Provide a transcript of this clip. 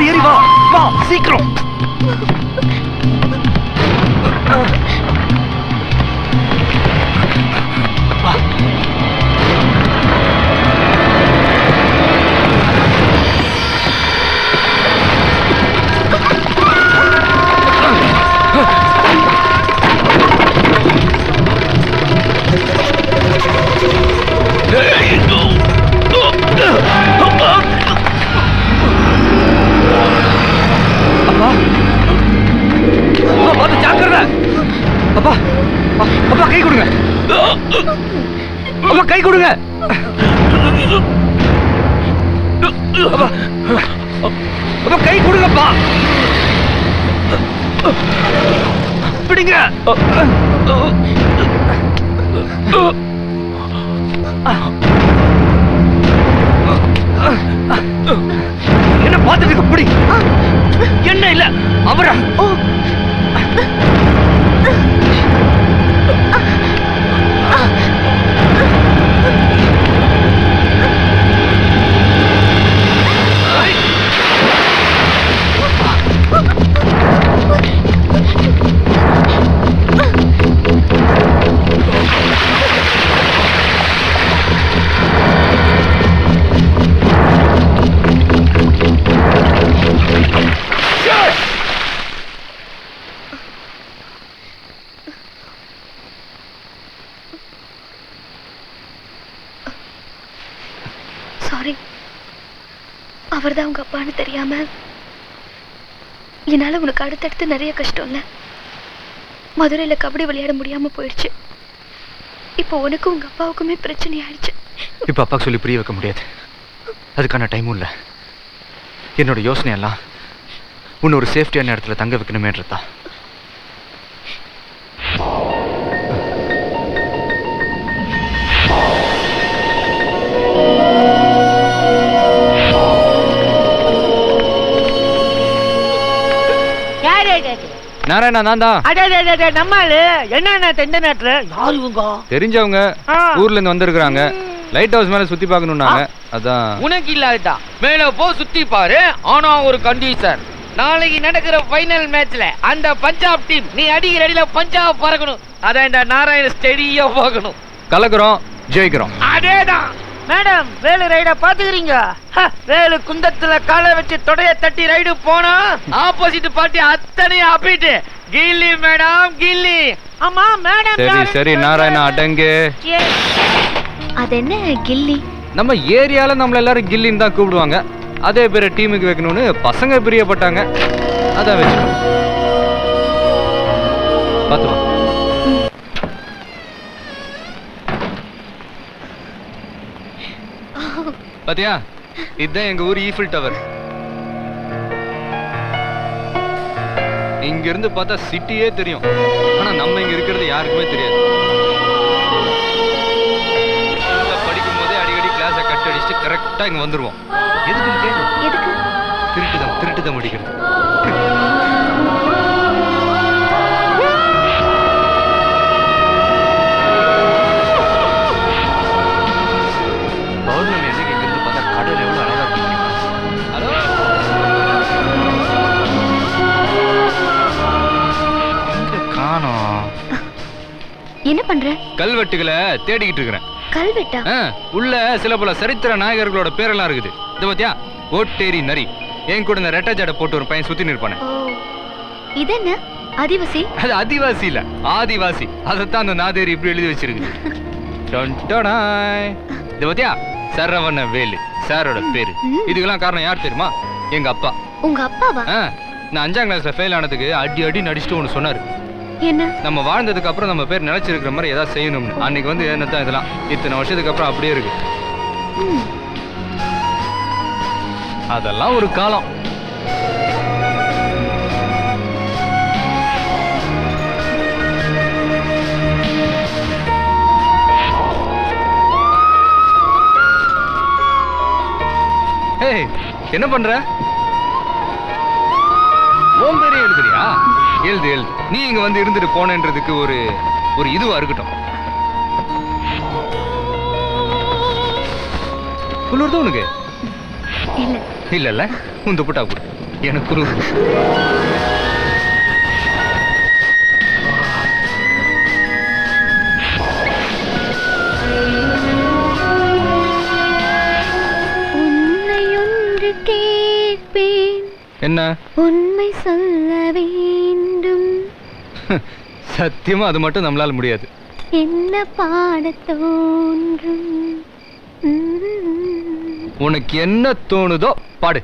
ஏறி வா வா சீக்கிரம். அப்பா அப்பா கை கொடுங்க. அப்பா கை கொடுங்க. அப்பா கை கொடுங்கப்பா. பிடிங்க. என்ன பார்த்துட்டு இருக்க? பிடி. என்ன இல்ல அவரா? சாரி, அவர்தான் உங்க அப்பான்னு தெரியாம என்னால உனக்கு அடுத்தடுத்து நிறைய கஷ்டம் இல்ல. மதுரையில கபடி விளையாட முடியாம போயிடுச்சு. இப்போ உனக்கும் உங்க அப்பாவுக்குமே பிரச்சனை ஆயிடுச்சு. இப்ப அப்பாக்கு சொல்லி புரிய வைக்க முடியாது. அதுக்கான டைமும் இல்ல. என்னோட யோசனை எல்லாம் உன்னை ஒரு சேஃப்டியான இடத்துல தங்க வைக்கணுமேன்றதா. நாராயணா நான் தான். நம்மளு என்ன தெண்ட நாட்டுல யாரு இவங்க? தெரிஞ்சவங்க ஊர்ல இருந்து வந்திருக்காங்க. லைட் ஹவுஸ் மேல சுத்தி பார்க்கணும்னாங்க. அதான். உனக்கு இல்லாதா மேல போ சுத்தி பாரு. ஆனா ஒரு கண்டிஷன், நாளைக்கு நடக்கிற ஃபைனல் மேட்ச்ல அந்த பஞ்சாப் டீம் நீ அடிக்கிற அடியில பஞ்சாப் பறக்கணும். அதான் இந்த நாராயண ஸ்டெடியா பார்க்கணும். கலக்குறோம், ஜெயிக்கிறோம். அதேதான் மேடம். வேலு ரைட பாத்துக்கிறீங்க? வேலு குந்தத்துல காலை வச்சு தொடைய தட்டி ரைடு போனா ஆப்போசிட் பார்ட்டி அத்தனை அப்பிட்டு கில்லி மேடம் கில்லி. ஆமா மேடம். சரி சரி நாராயணா அடங்கு. அது என்ன கில்லி? நம்ம ஏரியால நம்மள எல்லாரும் கில்லின்னு தான் கூப்பிடுவாங்க. அதே பேரை டீமுக்கு வைக்கணும்னு பசங்க பிரியப்பட்டாங்க. அதான் வச்சுக்கோ. பார்த்து வா. பாத்தியா, இதுதான் எங்க ஊர் ஈஃபில் டவர். இங்க இருந்து பார்த்தா சிட்டியே தெரியும். ஆனா நம்ம இங்க இருக்கிறது யாருக்குமே தெரியாது. படிக்கும் போதே அடிக்கடி கிளாஸை கட் அடிச்சுட்டு கரெக்டா இங்க வந்துருவோம். எதுக்கு? திருட்டுதான் முடிக்கிறது. பௌர்ணமி அன்னைக்கு இங்க இருந்து பார்த்தா கடல் எவ்வளவு அழகா இருக்கு. ஹலோ, காணோம். என்ன பண்ற? கல்வெட்டுகளை தேடிக்கிட்டு இருக்கிறேன். கல்வெட்டா? உள்ள சில பல சரித்திர நாயகர்களோட பேரெல்லாம் இருக்குது. இது பாத்தியா, ஓட்டேரி நரி. என் கூட இந்த ரெட்டை ஜடை போட்டு ஒரு பையன் சுத்தி நிற்பானே. இது என்ன ஆதிவாசி? அது ஆதிவாசி இல்ல, ஆதிவாசி. அதைத்தான் அந்த நாதேரி இப்படி எழுதி வச்சிருக்கு. இது பாத்தியா, சரவண வேலு சாரோட பேரு. இதுக்கெல்லாம் காரணம் யார் தெரியுமா? எங்க அப்பா. உங்க அப்பாவா? நான் 5ஆம் கிளாஸ்ல ஃபெயில் ஆனதுக்கு அடி நடிச்சுட்டு ஒன்று சொன்னாரு. என்ன? நம்ம வாழ்ந்ததுக்கு அப்புறம் நம்ம பேர் நினைச்சிருக்கிற மாதிரி ஏதாவது செய்யணும்னு. அன்னைக்கு வந்து என்னத்தான் இதெல்லாம் இத்தனை வருஷத்துக்கு அப்புறம் அப்படியே இருக்கு. அதெல்லாம் ஒரு காலம். என்ன பண்ற? ஓம் பேரே எழுதுறியா? எழுது. நீ இங்க வந்து இருந்துட்டு போனன்றதுக்கு ஒரு இதுவா இருக்கட்டும். குளிர்தான் உனக்கு? இல்ல உன் துப்பட்டா கொடு. எனக்கு ஒரு உன்னை ஒன்று கேட்பேன், என்ன உண்மை சொல்ல வேண்டும். சத்தியமா அது மட்டும் நம்மளால முடியாது. என்ன பாட தோன்றும்? உனக்கு என்ன தோணுதோ பாடு.